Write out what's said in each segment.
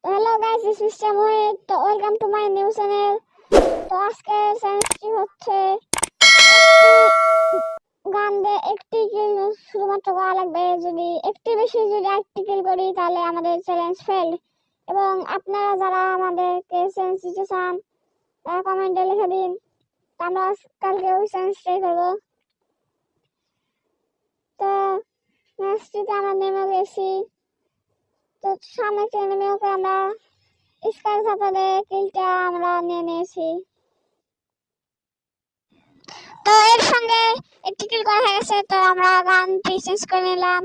Hello guys, this is মোহিত। তো welcome to my new channel. তো আজকে চ্যানেলটি হচ্ছে গান দিয়ে একটি কিল শুধুমাত্র করা লাগবে। যদি একটি বেশি যদি একটি কিল করি তাহলে আমাদের চ্যালেঞ্জ ফেল। এবং আপনারা যারা আমাদেরকে চ্যালেঞ্জ দিতে চান তারা কমেন্টে লিখে দিন। আমরা কালকে ওই চ্যালেঞ্জটাই করবো। তো ম্যাচটিতে আমরা নেমে গেছি। তো সামনে নেমে ওকে আমরা স্কার ছাতাতে কিলটা আমরা নিয়ে নিয়েছি। তো এর সঙ্গে একটি কিল করা হয়ে গেছে। তো আমরা গানটি চেঞ্জ করে নিলাম।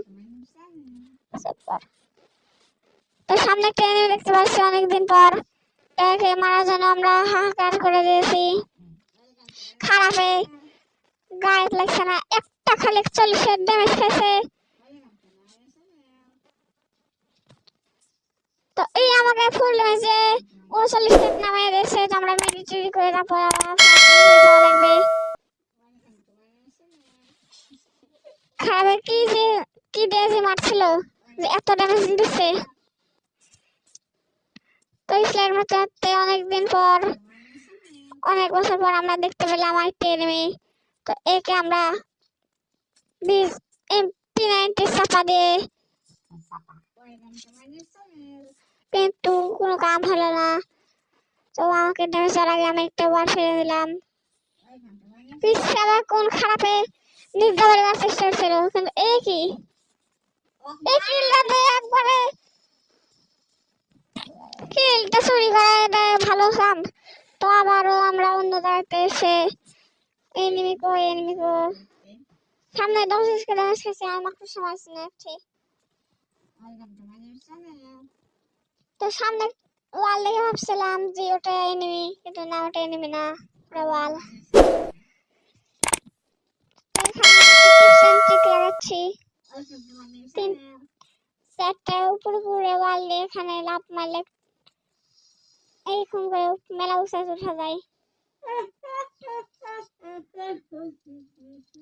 তো সামনে একটা এনিমি দেখতে পাচ্ছি অনেকদিন পর। তাকে মারার জন্য আমরা হাহাকার করে দিয়েছি। খারাপে গায়ে লাগছে না, একটা খালি 40 ড্যামেজ খেয়েছে। তো এই আমাকে ফুল ড্যামেজে 39 নামিয়ে দিয়েছে। তো আমরা মিলিটারি করে তারপর লাগবে। খারাপে কি দিয়ে মারছিল যে এত ড্যামেজ দিচ্ছে। তো ইসলামের মতো অনেকদিন পর, অনেক বছর পর আমরা দেখতে পেলাম আরেকটি এনিমি। তো একে আমরা MP90 চাপা দিয়ে, কিন্তু কোনো কাম হলো না। তো আমাকে ড্যামেজের আগে আমি একটা বার ফেলে দিলাম। পিছনে আবার কোন খারাপে নির্দাবের চেষ্টা করছিল, কিন্তু একই একবারে কিলটা চুরি করে দেয়। ভালো কাম। তো আবারও আমরা অন্য জায়গাতে এসে এনিমি সামনে 10 করে ড্যামেজ খেয়েছে। আর মাত্র সময় আছে। তো সামনে ওয়াল দেখে ভাবছিলাম যে ওটা এনিমি, কিন্তু না, ওটা এনিমি না, ওটা ওয়াল। লাগাচ্ছি 4টা উপরে ওয়াল দিয়ে এখানে লাফ মারলে এইরকম করে মেলা উঁচা উঠা যায়।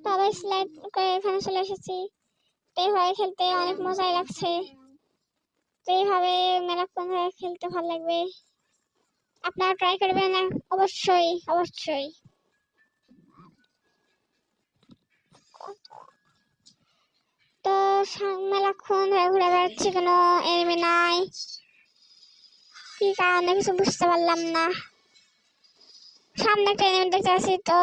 তবে স্লাইড করে এখানে চলে এসেছি। তো এইভাবে খেলতে অনেক মজাই লাগছে। তো এইভাবে মেলাক্ষণ ধরে খেলতে ভালো লাগবে। আপনারা ট্রাই করবেন না? অবশ্যই। তো মেলাক্ষণ ধরে ঘুরে বেড়াচ্ছি, কোনো এনিমি নাই। কি কারণে কিছু বুঝতে পারলাম না। সামনে একটা এনিমি দেখতে আসি, তো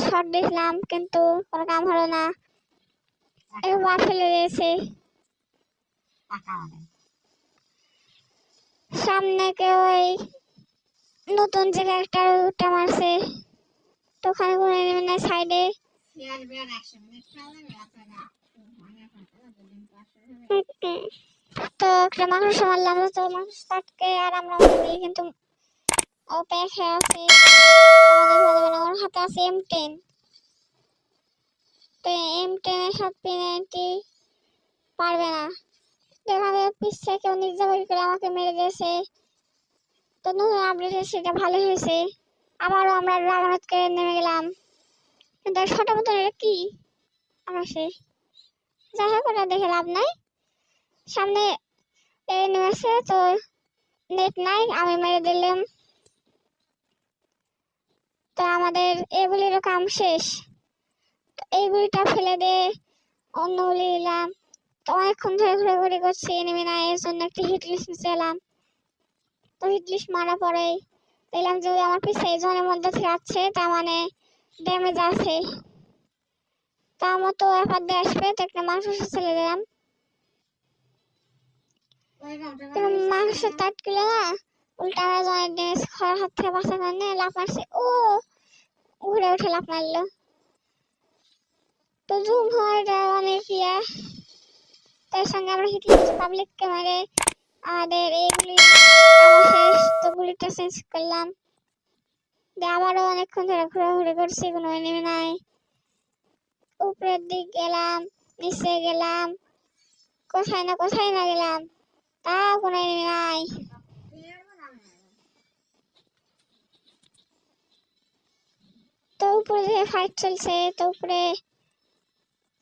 শট দেখলাম, কিন্তু কোনো কাম হলো না। একবার ফেলে দিয়েছে। সামনে কেউ ওই নতুন যে ক্যারেক্টারটা মারছে। তো ওখানে কোনো এনিমি নাই সাইডে। তো একটা মানুষ মারলাম, তো মানুষ তাকে আর আমরা মারি, কিন্তু ও পেখে আছে। ওর হাতে আছে M10। তো M10 এর সাথে P90 পারবে না। যেভাবে পিছে কেউ নির্যাতন করে আমাকে মেরে দিয়েছে। তো নতুন আপডেট সেটা ভালো হয়েছে। আবারও আমরা ড্রাগনকে করে নেমে গেলাম, কিন্তু ছোট মতো এটা কি আমার সে যাই হোক, ওটা দেখে লাভ নাই। সামনে নেমেছে, তো নেট নাই, আমি মেরে দিলাম। তো আমাদের এগুলিরও কাম শেষ। তো এইগুলিটা ফেলে দিয়ে অন্য গুলি দিলাম। তো অনেকক্ষণ ধরে ঘুরে করছি, এনিমি নাই, এর জন্য একটি হিটলিস্ট নিচে এলাম। তো হিটলিস্ট মারা পরে দেখলাম যে ওই আমার পিছিয়ে জনের মধ্যে থেকে আসছে, তার মানে ড্যামেজ আছে। তার মতো এবার দিয়ে আসবে, তো একটা মানুষের ছেলে দিলাম। মানুষের তাটকিলো না, উল্টা আমার জনের ড্যামেজ খাওয়ার হাত থেকে বাঁচার কারণে লাফ মারছে। ও ঘুরে উঠে লাফ মারলো। তো জুম হওয়াটা অনেক তার সঙ্গে আমরা হিটলিস্ট পাবলিক ক্যামেরে আমাদের এইগুলি শেষ। তো গুলিটা চেঞ্জ করলাম। আবারও অনেকক্ষণ ধরে ঘোরাঘুরি করছি, কোনো এনিমি নাই। উপরের দিক গেলাম, নিচে গেলাম, কোথায় না গেলাম, তাও কোনো এনিমি নাই। তো উপরে যে ফাইট চলছে, তো উপরে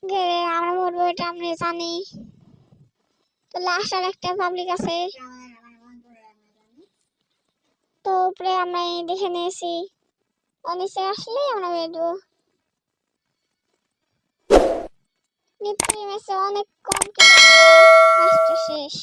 গেলে আমরা মরবো, এটা আমরা জানি। তো লাস্ট আর একটা পাবলিক আছে। তো উপরে আমরা দেখে নিয়েছি, নিচে আসলে আমরা বেরোবো। নিত্যই ম্যাচে অনেক কম ম্যাচটা শেষ।